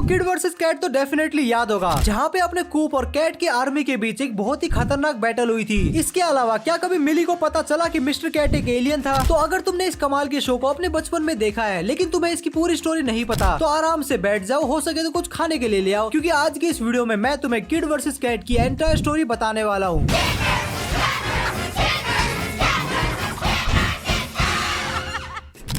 Kid versus cat तो definitely याद होगा, जहाँ पे अपने कूप और कैट की आर्मी के बीच एक बहुत ही खतरनाक बैटल हुई थी। इसके अलावा क्या कभी मिली को पता चला कि मिस्टर कैट एक एलियन था? तो अगर तुमने इस कमाल के शो को अपने बचपन में देखा है लेकिन तुम्हें इसकी पूरी स्टोरी नहीं पता, तो आराम से बैठ जाओ, हो सके तो कुछ खाने के लिए ले आओ, क्योंकि आज की इस वीडियो में मैं तुम्हें किड वर्सेस कैट की एंटायर स्टोरी बताने वाला हूँ।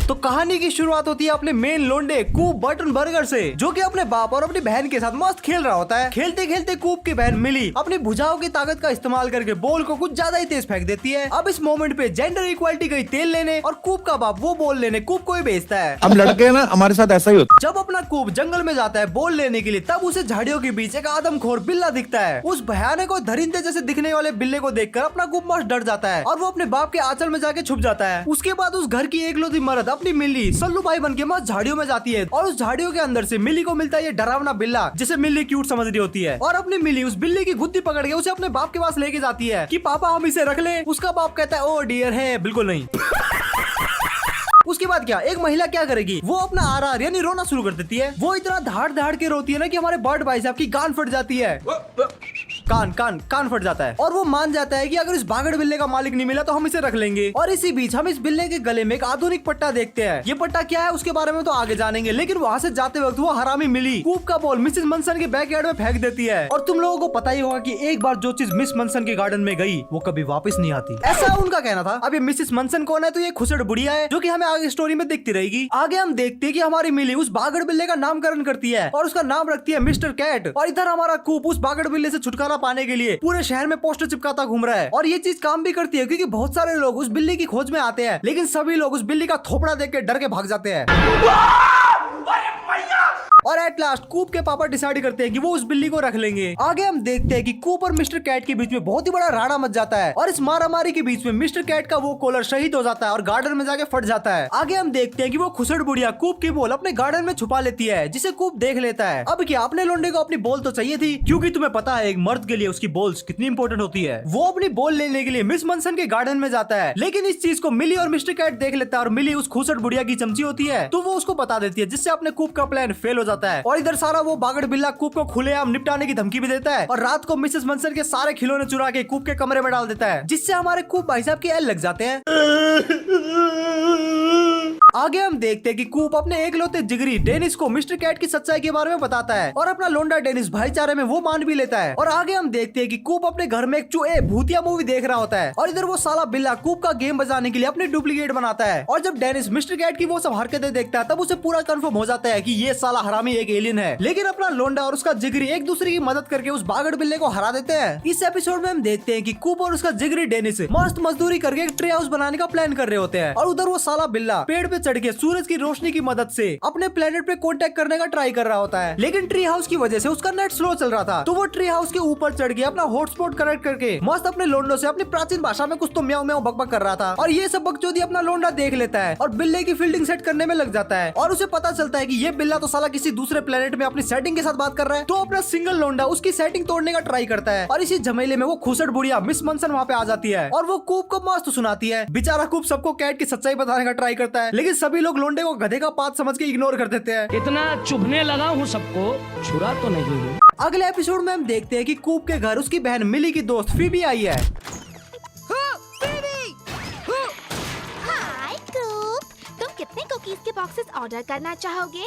तो कहानी की शुरुआत होती है अपने मेन लोंडे कूप बटन बर्गर से, जो कि अपने बाप और अपनी बहन के साथ मस्त खेल रहा होता है। खेलते खेलते कूप की बहन मिली अपनी भुजाओं की ताकत का इस्तेमाल करके बॉल को कुछ ज्यादा ही तेज फेंक देती है। अब इस मोमेंट पे जेंडर इक्वालिटी गई तेल लेने और कूप का बाप वो बॉल लेने कूप को ही भेजता है। अब लड़के ना हमारे साथ ऐसा ही होता है। जब अपना कूप जंगल में जाता है बॉल लेने के लिए, तब उसे झाड़ियों के बीच एक आदमखोर बिल्ला दिखता है। उस भयानक और दरिंदे जैसे दिखने वाले बिल्ले को देखकर अपना कूप मस्त डर जाता है और वो अपने बाप के आंचल में जाके छुप जाता है। उसके बाद उस घर की एकलौती मर्द अपनी मिली सल्लू भाई बन के मस्त झाड़ियों में जाती है और उस झाड़ियों के अंदर से मिली को मिलता है ये डरावना बिल्ला, जिसे मिली क्यूट समझ रही होती है। और अपनी मिली उस बिल्ली की गुद्दी पकड़ के उसे अपने बाप के पास लेके जाती है कि पापा हम इसे रख ले। उसका बाप कहता है ओ डियर है, बिल्कुल नहीं। उसके बाद क्या एक महिला क्या करेगी, वो अपना आर यानी रोना शुरू कर देती है। वो इतना धाड़ धाड़ के रोती है ना कि हमारे बर्ड भाई साहब की कान फट जाती है। कान फट जाता है और वो मान जाता है कि अगर इस भागड़ बिल्ले का मालिक नहीं मिला तो हम इसे रख लेंगे। और इसी बीच हम इस बिल्ले के गले में एक आधुनिक पट्टा देखते हैं। ये पट्टा क्या है उसके बारे में तो आगे जानेंगे, लेकिन वहाँ से जाते वक्त वो हरामी मिली कूप का बॉल मिसेस मनसन के बैकयार्ड में फेंक देती है। और तुम लोगों को पता ही होगा कि एक बार जो चीज मिस मनसन के गार्डन में गई वो कभी वापस नहीं आती, ऐसा उनका कहना था। अब ये मिसेस मनसन कौन है? तो ये खुसड़ बुढ़िया है जो कि हमें आगे स्टोरी में दिखती रहेगी। आगे हम देखते हैं कि हमारी मिली उस भागड़ बिल्ले का नामकरण करती है और उसका नाम रखती है मिस्टर कैट। और इधर हमारा कूप उस भागड़ बिल्ले से छुटकारा पाने के लिए पूरे शहर में पोस्टर चिपकाता घूम रहा है। और ये चीज काम भी करती है क्योंकि बहुत सारे लोग उस बिल्ली की खोज में आते हैं, लेकिन सभी लोग उस बिल्ली का थोपड़ा देख के डर के भाग जाते हैं। और एट लास्ट कूप के पापा डिसाइड करते हैं कि वो उस बिल्ली को रख लेंगे। आगे हम देखते हैं कि कूप और मिस्टर कैट के बीच में बहुत ही बड़ा राड़ा मच जाता है और इस मारामारी के बीच में मिस्टर कैट का वो कॉलर शहीद हो जाता है और गार्डन में जाके फट जाता है। आगे हम देखते हैं कि वो खुसड़ बुढ़िया कूप की बॉल अपने गार्डन में छुपा लेती है, जिसे कूप देख लेता है। अब क्या अपने लोंडे को अपनी बॉल तो चाहिए थी, क्योंकि तुम्हें पता है एक मर्द के लिए उसकी बॉल्स कितनी इंपॉर्टेंट होती है। वो अपनी बॉल लेने के लिए मिस मनसन के गार्डन में जाता है, लेकिन इस चीज को मिली और मिस्टर कैट देख लेता है और मिली उस खुसड़ बुढ़िया की चमची होती है तो वो उसको बता देती है, जिससे अपने कूप का प्लान फेल हो जाता है। और इधर सारा वो बागड़ बिल्ला कूप को खुलेआम निपटाने की धमकी भी देता है और रात को मिसेस मनसन के सारे खिलौने चुरा के कूप के कमरे में डाल देता है, जिससे हमारे कूप भाई साहब के एल लग जाते हैं। आगे हम देखते हैं कि कूप अपने एकलौते जिगरी डेनिस को मिस्टर कैट की सच्चाई के बारे में बताता है और अपना लोंडा डेनिस भाईचारे में वो मान भी लेता है। और आगे हम देखते हैं कि कूप अपने घर में एक चूहे भूतिया मूवी देख रहा होता है और इधर वो साला बिल्ला कूप का गेम बजाने के लिए अपने डुप्लीकेट बनाता है। और जब डेनिस मिस्टर कैट की वो सब हरकतें देखता है तब उसे पूरा कंफर्म हो जाता है कि ये साला हरामी एक एलियन है। लेकिन अपना लोंडा और उसका जिगरी एक दूसरे की मदद करके उस भागड़ बिल्ले को हरा देते हैं। इस एपिसोड में हम देखते हैं कि कूप और उसका जिगरी डेनिस मस्त मजदूरी करके एक ट्री हाउस बनाने का प्लान कर रहे होते हैं और उधर वो साला बिल्ला पेड़ पे चढ़ के सूरज की रोशनी की मदद से अपने प्लेनेट पे कांटेक्ट करने का ट्राई कर रहा होता है। लेकिन ट्री हाउस की वजह से उसका नेट स्लो चल रहा था, तो वो ट्री हाउस के ऊपर चढ़ के अपना हॉटस्पॉट कनेक्ट करके मस्त अपने लोंडो से अपनी प्राचीन भाषा में कुछ तो म्याऊ म्याऊ बकबक कर रहा था। और ये सब बकचोदी अपना लोंडा देख लेता है और बिल्ले की फील्डिंग सेट करने में लग जाता है और उसे पता चलता है कि ये बिल्ला तो साला किसी दूसरे प्लेनेट में अपनी सेटिंग के साथ बात कर रहा है। तो अपना सिंगल लोंडा उसकी सेटिंग तोड़ने का ट्राई करता है और इसी झमेले में वो खुसड़ बुढ़िया मिस मनसन वहाँ पे आ जाती है और वो कूप को मस्त सुनाती है। बेचारा कूप सबको कैट की सच्चाई बताने का ट्राई करता है, लेकिन सभी लोग लोंडे को गधे का पात समझ के इग्नोर कर देते हैं। इतना चुभने लगा हूँ सबको, छुरा तो नहीं हूँ। अगले एपिसोड में हम देखते हैं कि कूप के घर उसकी बहन मिली की दोस्त फीबी आई है। हाय कूप, तुम कितने कुकीज के बॉक्सेस ऑर्डर करना चाहोगे?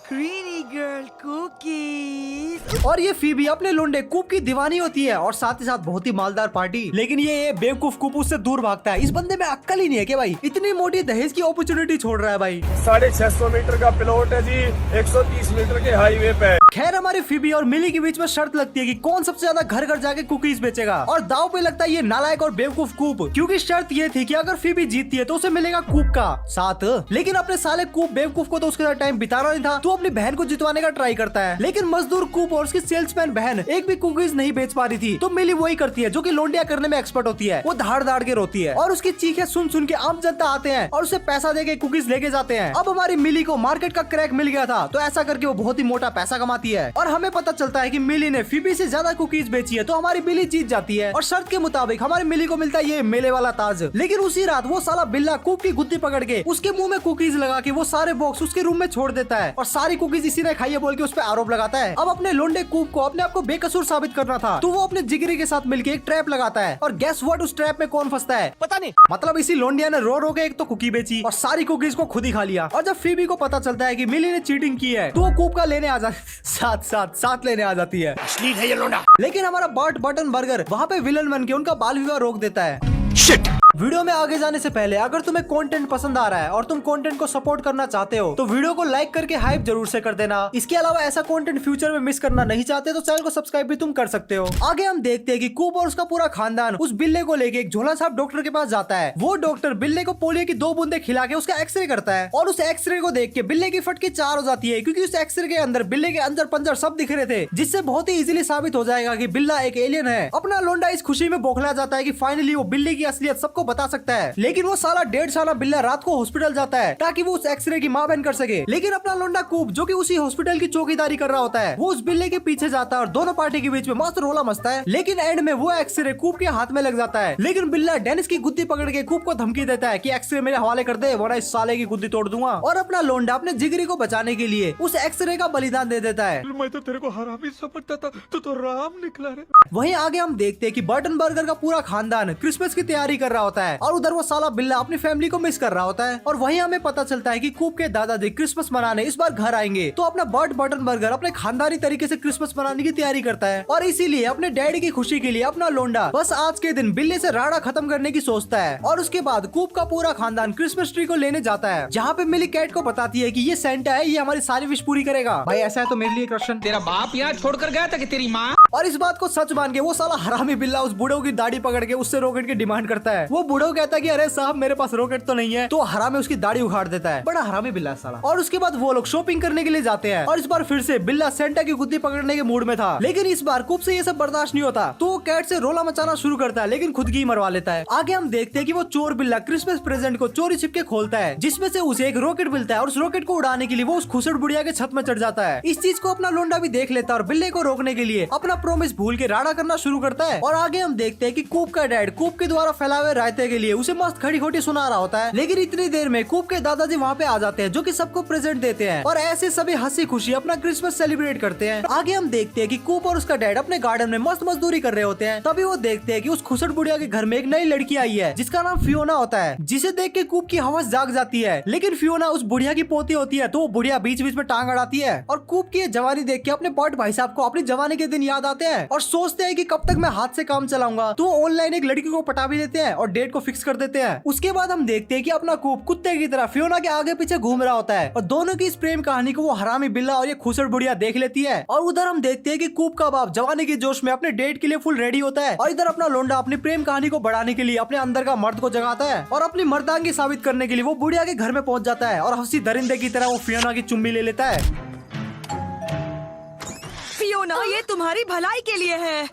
Creamy girl cookies. और ये फीबी अपने लोंडे कूप की दीवानी होती है और साथ ही साथ बहुत ही मालदार पार्टी। लेकिन ये बेवकूफ कूप उससे दूर भागता है। इस बंदे में अक्ल ही नहीं है क्या भाई, इतनी मोटी दहेज की अपॉर्चुनिटी छोड़ रहा है भाई। 650 मीटर का प्लॉट है जी, 130 मीटर के हाईवे पे। खैर हमारी फीबी और मिली के बीच में शर्त लगती है कि कौन सबसे ज्यादा घर घर जाके कुकीज बेचेगा और दाव पे लगता है ये नालायक और बेवकूफ कूप, क्योंकि शर्त ये थी कि अगर फीबी जीतती है तो उसे मिलेगा कूप का साथ। लेकिन अपने साले कूप बेवकूफ को तो उसके साथ टाइम बिताना नहीं था, तो अपनी बहन को जितवाने का ट्राई करता है। लेकिन मजदूर कूप और उसकी सेल्समैन बहन एक भी कुकीज नहीं बेच पा रही थी, तो मिली वही करती है जो कि लोंडिया करने में एक्सपर्ट होती है। वो धाड़ धाड़ के रोती है और उसकी चीखें सुन सुन के आम जनता आते हैं और उसे पैसा देके कुकीज लेके जाते हैं। अब हमारी मिली को मार्केट का क्रैक मिल गया था, तो ऐसा करके वो बहुत ही मोटा पैसा कमाती आती है और हमें पता चलता है कि मिली ने फीबी से ज्यादा कुकीज बेची है, तो हमारी बिल्ली जीत जाती है और शर्त के मुताबिक हमारी मिली को मिलता है ये मेले वाला ताज। लेकिन उसी रात वो साला बिल्ला कूप की गुत्ती पकड़ के उसके मुंह में कुकीज लगा के वो सारे बॉक्स उसके रूम में छोड़ देता है और सारी कुकीज इसी ने खाई है बोल के उस पर आरोप लगाता है। अब अपने लोंडे कूप को अपने आप को बेकसूर साबित करना था, तो वो अपने जिगरी के साथ मिलकर एक ट्रैप लगाता है और गेस व्हाट, उस ट्रैप में कौन फंसता है पता नहीं। मतलब इसी लोंडिया ने रो रो के एक तो कुकी बेची और सारी कुकीज को खुद ही खा लिया। और जब फीबी को पता चलता है कि मिली ने चीटिंग की है तो वो कूप का लेने आ साथ लेने आ जाती है। लेकिन हमारा बर्ट बटन बर्गर वहाँ पे विलन बन के उनका बाल विवाह रोक देता है। वीडियो में आगे जाने से पहले अगर तुम्हें कंटेंट पसंद आ रहा है और तुम कंटेंट को सपोर्ट करना चाहते हो तो वीडियो को लाइक करके हाइप जरूर से कर देना। इसके अलावा ऐसा कंटेंट फ्यूचर में मिस करना नहीं चाहते तो चैनल को सब्सक्राइब भी तुम कर सकते हो। आगे हम देखते हैं कि कूप और उसका पूरा खानदान उस बिल्ले को लेके एक झोला साहब डॉक्टर के पास जाता है। वो डॉक्टर बिल्ले को पोलियो की 2 बूंदे खिला के उसका एक्सरे करता है और उस एक्सरे को देख के बिल्ले की फटकी 4 हो जाती है, क्योंकि उस एक्सरे के अंदर बिल्ले के अंदर पंजर सब दिख रहे थे, जिससे बहुत ही इजीली साबित हो जाएगा कि बिल्ला एक एलियन है। अपना लोंडा इस खुशी में बौखला जाता है कि फाइनली वो बिल्ली की असलियत सबको बता सकता है। लेकिन वो साला 1.5 साल बिल्ला रात को हॉस्पिटल जाता है ताकि वो उस एक्सरे की मां बहन कर सके। लेकिन अपना लोंडा कूप जो कि उसी हॉस्पिटल की चौकीदारी कर रहा होता है वो उस बिल्ले के पीछे जाता है और दोनों पार्टी के बीच में मस्त रोला मचता है। लेकिन एंड में वो एक्सरे कूप के हाथ में लग जाता है। लेकिन बिल्ला डेनिस की गुद्दी पकड़ के कूप को धमकी देता है कि एक्सरे मेरे हवाले कर दे वरना इस साले की गुद्दी तोड़ दूंगा। और अपना लोंडा अपने जिगरी को बचाने के लिए उस एक्सरे का बलिदान दे देता है। मैं तो तेरे को हरामी समझता था, तू तो राम निकला रे। वहीं आगे हम देखते हैं कि बर्टन बर्गर का पूरा खानदान क्रिसमस की तैयारी कर रहा होता है और उधर वो साला बिल्ला अपनी फैमिली को मिस कर रहा होता है। और वहीं हमें पता चलता है कि कूप के दादाजी क्रिसमस मनाने इस बार घर आएंगे, तो अपना बर्टन बर्गर अपने खानदानी तरीके से क्रिसमस मनाने की तैयारी करता है और इसीलिए अपने डैडी की खुशी के लिए अपना लोंडा बस आज के दिन बिल्ले से राड़ा खत्म करने की सोचता है। और उसके बाद कूप का पूरा खानदान क्रिसमस ट्री को लेने जाता है, जहाँ पे मिली कैट को बताती है कि ये सेंटा है, ये हमारी सारी विश पूरी करेगा। भाई ऐसा है तो मेरे लिए क्वेश्चन, तेरा बाप यहाँ छोड़कर गया था कि तेरी माँ? और इस बात को सच मान के वो साला हरामी बिल्ला उस बूढ़ों की दाढ़ी पकड़ के उससे रॉकेट की डिमांड करता है। वो बूढ़ो कहता है कि अरे साहब मेरे पास रॉकेट तो नहीं है, तो हरामी उसकी दाढ़ी उखाड़ देता है। बड़ा हरामी बिल्ला साला। और उसके बाद वो लोग शॉपिंग करने के लिए जाते हैं और इस बार फिर से बिल्ला सेंटा की गुद्दी पकड़ने के मूड में था। लेकिन इस बार कूप से ये सब बर्दाश्त नहीं होता, तो वो कैट से रोला मचाना शुरू करता है, लेकिन खुद की मरवा लेता है। आगे हम देखते हैं कि वो चोर बिल्ला क्रिसमस प्रेजेंट को चोरी छिपके खोलता है, जिसमें से उसे एक रॉकेट मिलता है और उस रॉकेट को उड़ाने के लिए वो उस खुसड़ बुढ़िया के छत में चढ़ जाता है। इस चीज को अपना लोंडा भी देख लेता है और बिल्ले को रोकने के लिए अपना प्रॉमिस भूल के राड़ा करना शुरू करता है। और आगे हम देखते हैं कि कूप का डैड कूप के द्वारा फैलाए हुए रायते के लिए उसे मस्त खड़ी खोटी सुना रहा होता है। लेकिन इतनी देर में कूप के दादाजी वहाँ पे आ जाते हैं, जो कि सबको प्रेजेंट देते हैं और ऐसे सभी हंसी खुशी अपना क्रिसमस सेलिब्रेट करते हैं। आगे हम देखते हैं कि कूप और उसका डैड अपने गार्डन में मस्त मजदूरी कर रहे होते हैं। तभी वो देखते हैं कि उस खुसड़ बुढ़िया के घर में एक नई लड़की आई है जिसका नाम फियोना होता है, जिसे देख के कूप की हवस जाग जाती है। लेकिन फियोना उस बुढ़िया की पोती होती है, तो वो बुढ़िया बीच बीच में टांग अड़ाती है और कूप की जवानी देख के अपने बर्ट भाई साहब को अपनी जवानी के दिन याद आते हैं और सोचते हैं कि कब तक मैं हाथ से काम चलाऊंगा। तो वो ऑनलाइन एक लड़की को पटा भी देते हैं और डेट को फिक्स कर देते हैं। उसके बाद हम देखते हैं कि अपना कूप कुत्ते की तरह फियोना के आगे पीछे घूम रहा होता है और दोनों की इस प्रेम कहानी को वो हरामी बिल्ला और ये खुसड़ बुढ़िया देख लेती है। और उधर हम देखते हैं कि कूप का बाप जवानी के जोश में अपने डेट के लिए फुल रेडी होता है और इधर अपना लोंडा अपनी प्रेम कहानी को बढ़ाने के लिए अपने अंदर का मर्द को जगाता है और अपनी मर्दांगी साबित करने के लिए वो बुढ़िया के घर में पहुंच जाता है और हंसी दरिंदे की तरह वो फियोना की चुम्मी ले लेता है। फियोना, ये तुम्हारी भलाई के लिए है।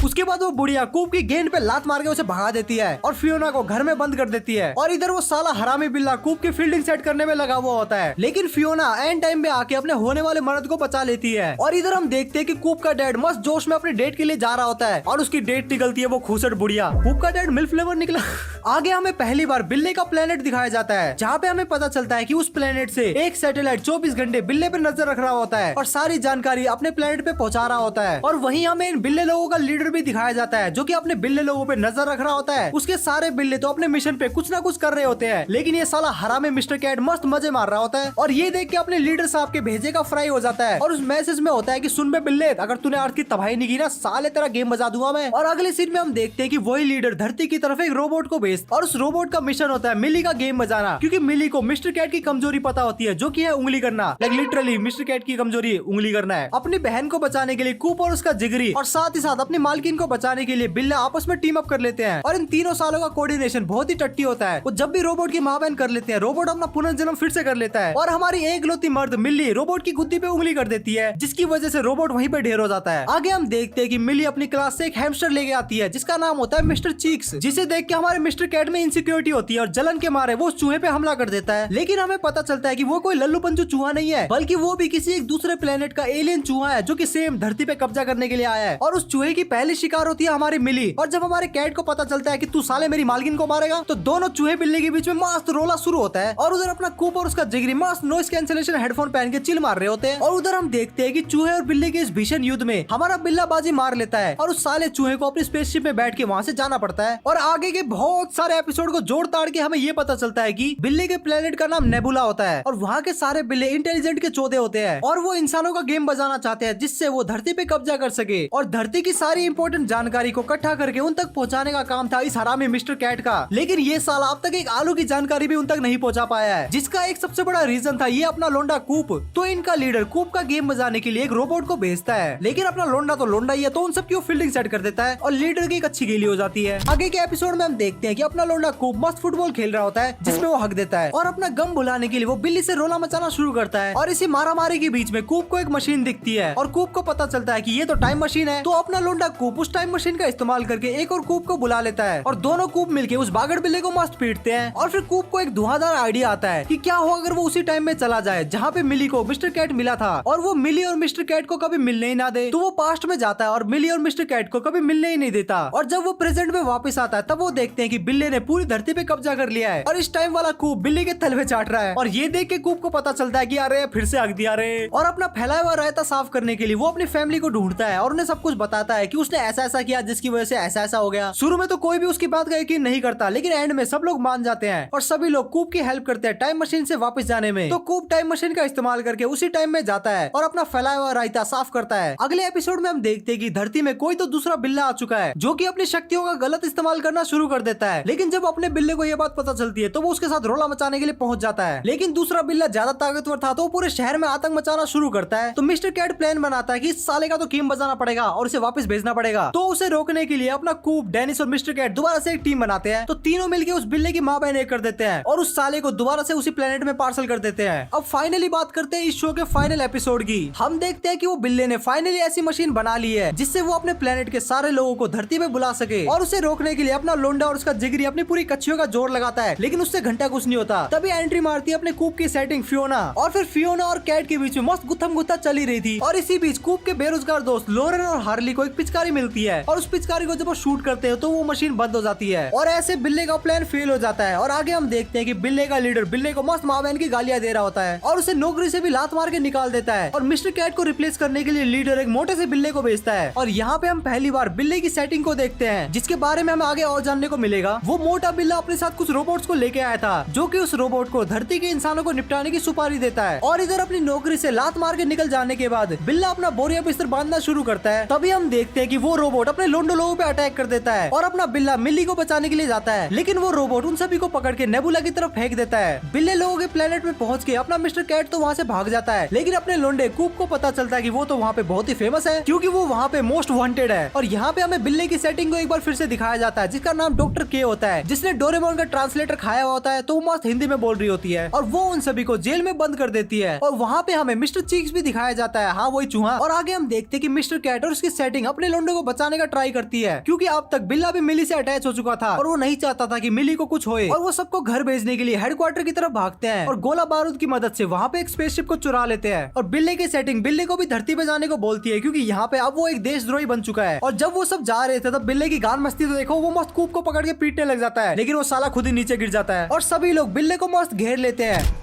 उसके बाद वो बुढ़िया कूप की गेंद पे लात मार के उसे भगा देती है और फियोना को घर में बंद कर देती है। और इधर वो साला हरामी बिल्ला कूप की फील्डिंग सेट करने में लगा हुआ होता है, लेकिन फियोना एंड टाइम में आके अपने होने वाले मर्द को बचा लेती है। और इधर हम देखते हैं कि कूप का डैड मस्त जोश में अपने डेट के लिए जा रहा होता है और उसकी डेट निकलती है वो खुसड़ बुढ़िया। कूप का डैड मिल्फ लवर निकला। आगे हमें पहली बार बिल्ले का प्लेनेट दिखाया जाता है, जहाँ पे हमें पता चलता है कि उस प्लेनेट से एक सैटेलाइट 24 घंटे बिल्ले पे नजर रख रहा होता है और सारी जानकारी अपने प्लेनेट पे पहुंचा रहा होता है। और वहीं हमें इन बिल्ले लोगों का लीडर भी दिखाया जाता है, जो कि अपने बिल्ले लोगों पे नजर रख रहा होता है। उसके सारे बिल्ले तो अपने मिशन पे कुछ ना कुछ कर रहे होते हैं, लेकिन ये साला हरामी मिस्टर कैट मस्त मजे मार रहा होता है और ये देख के अपने लीडर साहब के भेजे का फ्राई हो जाता है। और उस मैसेज में होता है कि सुन बे बिल्ले, अगर तूने अर्थ की तबाही नहीं की ना साले तेरा गेम बजा दूंगा मैं। और अगले सीन में हम देखते हैं कि वही लीडर धरती की तरफ एक रोबोट को भेजता और उस रोबोट का मिशन होता है मिली का गेम बजाना, क्योंकि मिली को मिस्टर कैट की कमजोरी पता होती है, जो कि है उंगली करना। लाइक लिटरली मिस्टर कैट की कमजोरी उंगली करना है। अपनी बहन को बचाने के लिए कूप और उसका जिगरी और साथ ही साथ अपनी मालकिन मालकिन को बचाने के लिए बिल्ला आपस में टीम अप कर लेते हैं और इन तीनों सालों का कोऑर्डिनेशन बहुत ही टट्टी होता है। वो जब भी रोबोट की मां बहन कर लेते हैं, रोबोट अपना पुनर्जन्म फिर से कर लेता है और हमारी एकलौती मर्द मिल्ली रोबोट की गुद्दी पे उंगली कर देती है, जिसकी वजह से रोबोट वहीं पे ढेर हो जाता है। आगे हम देखते हैं कि मिल्ली अपनी क्लास से एक हैमस्टर लेके आती है जिसका नाम होता है मिस्टर चीक्स, जिसे देख के हमारे मिस्टर कैट में इनसिक्योरिटी होती है और जलन के मारे वो उस चूहे पे हमला कर देता है। लेकिन हमें पता चलता है कि वो कोई लल्लू पंचू चूहा नहीं है, बल्कि वो भी किसी एक दूसरे प्लेनेट का एलियन चूहा है जो कि सेम धरती पे कब्जा करने के लिए आया है। और उस चूहे की पहली शिकार होती है हमारी मिली। और जब हमारे कैट को पता चलता है कि तू साले मेरी मालकिन को मारेगा, तो दोनों चूहे बिल्ली के बीच में मस्त रोला शुरू होता है और उधर अपना कूप और उसका जिगरी मस्त नॉइस कैंसलेशन हेडफोन पहन के चिल मार रहे होते हैं। और उधर हम देखते हैं कि चूहे और बिल्ली के इस भीषण युद्ध में हमारा बिल्ला बाजी मार लेता है और उस साले चूहे को अपनी स्पेसशिप में बैठ के वहाँ से जाना पड़ता है। और आगे के बहुत सारे एपिसोड को जोड़ ताड़ के हमें ये पता चलता है कि बिल्ली के प्लेनेट का नाम नेबुला होता है और वहाँ के सारे बिल्ले इंटेलिजेंट के चौधे होते हैं और वो इंसानों का गेम बजाना चाहते हैं जिससे वो धरती पे कब्जा कर सके और धरती की सारी इंपॉर्टेंट जानकारी को इकट्ठा करके उन तक पहुँचाने का काम था इस हरामी मिस्टर कैट का। लेकिन ये साला अब तक एक आलू की जानकारी भी उन तक नहीं पहुँचा पाया है, जिसका एक सबसे बड़ा रीजन था ये अपना लोंडा कूप। तो इनका लीडर कूप का गेम बजाने के लिए एक रोबोट को भेजता है, लेकिन अपना लोंडा तो लोंडा ही है, तो उन सब की फील्डिंग सेट कर देता है और लीडर की एक अच्छी गेली हो जाती है। आगे के एपिसोड में हम देखते हैं कि अपना लोंडा कूप मस्त फुटबॉल खेल रहा होता है जिसमें वो हक देता है और अपना गम भुलाने के लिए वो बिल्ली से रोला मचाना शुरू करता है। और इसी मारामारी के बीच में कूप को एक मशीन दिखती है और कूप को पता चलता है कि ये तो टाइम मशीन है। तो अपना लोंडा कूप उस टाइम मशीन का इस्तेमाल करके एक और कूप को बुला लेता है और दोनों कूप मिलके उस बागड़ बिल्ली को मस्त पीटते हैं। और फिर कूप को एक धुआंधार आइडिया आता है कि क्या हो अगर वो उसी टाइम में चला जाए जहाँ पे मिली को मिस्टर कैट मिला था और वो मिली और मिस्टर कैट को कभी मिलने ही ना दे। तो वो पास्ट में जाता है और मिली और मिस्टर कैट को कभी मिलने ही नहीं देता। और जब वो प्रेजेंट में वापस आता है तब वो देखते हैं कि बिल्ली ने पूरी धरती पे कब्जा कर लिया है और इस टाइम वाला कूप बिल्ली के तलवे चाट रहा है। और ये देख के कूप को पता चलता है कि अरे फिर से हक दिया रे। और अपना फैलाया हुआ रायता साफ करने के लिए वो अपनी फैमिली को ढूंढता है और उन्हें सब कुछ बताता है कि उसने ऐसा ऐसा किया जिसकी वजह से ऐसा ऐसा हो गया। शुरू में तो कोई भी उसकी बात का यकीन नहीं करता, लेकिन एंड में सब लोग मान जाते हैं और सभी लोग कूप की हेल्प करते हैं टाइम मशीन से वापस जाने में। तो कूप टाइम मशीन का इस्तेमाल करके उसी टाइम में जाता है और अपना फैलाया हुआ रायता साफ करता है। अगले एपिसोड में हम देखते हैं कि धरती में कोई तो दूसरा बिल्ला आ चुका है जो कि अपनी शक्तियों का गलत इस्तेमाल करना शुरू कर देता है। लेकिन जब अपने बिल्ले को यह बात पता चलती है तो वो उसके साथ रोला मचाने के लिए पहुंच जाता है। लेकिन दूसरा बिल्ला ज्यादा ताकतवर था तो पूरे शहर में आतंक मचाना शुरू करता है। तो मिस्टर कैट प्लान बनाता है कि इस साले का तो गेम बजाना पड़ेगा और उसे वापस भेजना पड़ेगा। तो उसे रोकने के लिए अपना कूप, डेनिस और मिस्टर कैट दोबारा से एक टीम बनाते हैं। तो तीनों मिलके उस बिल्ले की मां बहन एक कर देते हैं और उस साले को दोबारा से उसी प्लेनेट में पार्सल कर देते हैं। अब फाइनली बात करते हैं इस शो के फाइनल एपिसोड की। हम देखते हैं कि वो बिल्ले ने फाइनली ऐसी मशीन बना ली है जिससे वो अपने प्लेनेट के सारे लोगों को धरती पे बुला सके। और उसे रोकने के लिए अपना लोंडा और उसका जिगरी अपनी पूरी कच्चियों का जोर लगाता है, लेकिन उससे घंटा कुछ नहीं होता। तभी एंट्री मारती है अपने कूप की सेटिंग फियोना। और फिर फियोना और कैट के बीच में मस्त गुत्थम गुत्था चली रही थी और इसी बीच कूप के बेरोजगार दोस्त लोरेन और हार्ली को एक पिचकारी मिलती है और उस पिचकारी को जब वो शूट करते हैं तो वो मशीन बंद हो जाती है और ऐसे बिल्ले का प्लान फेल हो जाता है। और आगे हम देखते हैं कि बिल्ले का लीडर बिल्ले को मस्त मां बहन की गालियां दे रहा होता है और उसे नौकरी से भी लात मार के निकाल देता है। और मिस्टर कैट को रिप्लेस करने के लिए लीडर एक मोटे से बिल्ले को भेजता है। और यहाँ पे हम पहली बार बिल्ले की सेटिंग को देखते हैं जिसके बारे में हमें आगे और जानने को मिलेगा। वो मोटा बिल्ला अपने साथ कुछ रोबोट्स को लेके आया था जो कि उस रोबोट को धरती के इंसानों को निपटाने की सुपारी देता है। और इधर अपनी नौकरी से लात मार के निकल जाने के बाद बिल्ला अपना बोरिया बिस्तर बांधना शुरू करता है। तभी हम देखते हैं कि वो रोबोट अपने लोंडो लोगों पे अटैक कर देता है और अपना बिल्ला मिल्ली को बचाने के लिए जाता है, लेकिन वो रोबोट उन सभी को पकड़ के नेबुला की तरफ फेंक देता है। बिल्ले लोगों के प्लेनेट में पहुंच के अपना मिस्टर कैट तो वहाँ से भाग जाता है, लेकिन अपने लोंडे कूप को पता चलता है कि वो तो वहाँ पे बहुत ही फेमस है क्योंकि वो वहाँ पे मोस्ट वांटेड है। और यहाँ पे हमें बिल्ले की सेटिंग को एक बार फिर से दिखाया जाता है जिसका नाम डॉक्टर के होता है, जिसने डोरेमोन का ट्रांसलेटर खाया हुआ होता है तो वो मस्त हिंदी में बोल रही होती है और वो उन सभी को जेल में बंद कर देती है। और वहाँ पे हमें मिस्टर चीक्स भी दिखाया जाता है, हाँ वही चूहा। और आगे हम देखते हैं कि मिस्टर कैट और उसकी सेटिंग अपने लोंडे को बचाने का ट्राई करती है क्योंकि अब तक बिल्ला भी मिली से अटैच हो चुका था और वो नहीं चाहता था कि मिली को कुछ होए। और वो सबको घर भेजने के लिए हेडक्वार्टर की तरफ भागते हैं और गोला बारूद की मदद से वहाँ पे एक स्पेसशिप को चुरा लेते हैं। और बिल्ले की सेटिंग बिल्ले को भी धरती पे जाने को बोलती है क्योंकि यहाँ पे अब वो एक देशद्रोही बन चुका है। और जब वो सब जा रहे थे तब बिल्ले की गान मस्ती तो देखो, वो मस्त कूप को पकड़ के पीटने लग जाता है, लेकिन वो साला खुद ही नीचे गिर जाता है और सभी लोग बिल्ले को मस्त घेर लेते हैं।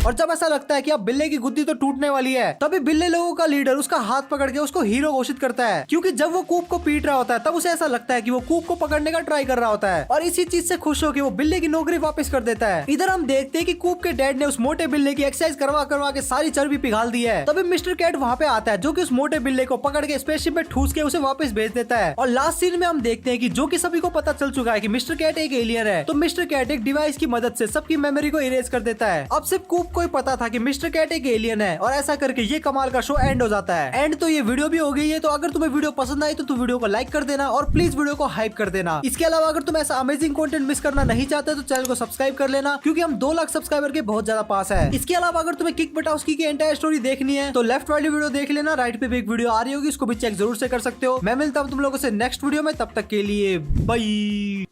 और जब ऐसा लगता है कि अब बिल्ले की गुद्दी तो टूटने वाली है तभी बिल्ले लोगों का लीडर उसका हाथ पकड़ के उसको हीरो घोषित करता है क्योंकि जब वो कूप को पीट रहा होता है तब उसे ऐसा लगता है कि वो कूप को पकड़ने का ट्राई कर रहा होता है और इसी चीज से खुश होकर वो बिल्ले की नौकरी वापस कर देता है। इधर हम देखते हैं कि कूप के डैड ने उस मोटे बिल्ले की एक्सरसाइज करवा करवा के सारी चर्बी पिघाल दी है। तभी मिस्टर कैट वहाँ पे आता है जो कि उस मोटे बिल्ले को पकड़ के स्पेसशिप में ठूस के उसे वापस भेज देता है। और लास्ट सीन में हम देखते हैं कि जो कि सभी को पता चल चुका है कि मिस्टर कैट एक एलियन है, तो मिस्टर कैट एक डिवाइस की मदद से सबकी मेमोरी को इरेज कर देता है। अब सिर्फ कूप सबको ही पता था कि मिस्टर कैट एक एलियन है, और ऐसा करके ये कमाल का शो एंड हो जाता है। एंड तो ये वीडियो भी हो गई है। तो अगर तुम्हें वीडियो पसंद आई तो तुम वीडियो को लाइक कर देना और प्लीज वीडियो को हाइप कर देना। इसके अलावा अगर तुम ऐसा अमेजिंग कंटेंट मिस करना नहीं चाहते तो चैनल को सब्सक्राइब कर लेना, क्योंकि हम 2 लाख सब्सक्राइबर के बहुत ज्यादा पास है। इसके अलावा अगर तुम्हें किक बटाउस्की की एंटायर स्टोरी देखनी है तो लेफ्ट वाली वीडियो देख लेना, राइट पे भी एक वीडियो आ रही होगी, उसको भी चेक जरूर से कर सकते हो। मैं मिलता हूँ तुम लोगों से नेक्स्ट वीडियो में, तब तक के लिए बाय।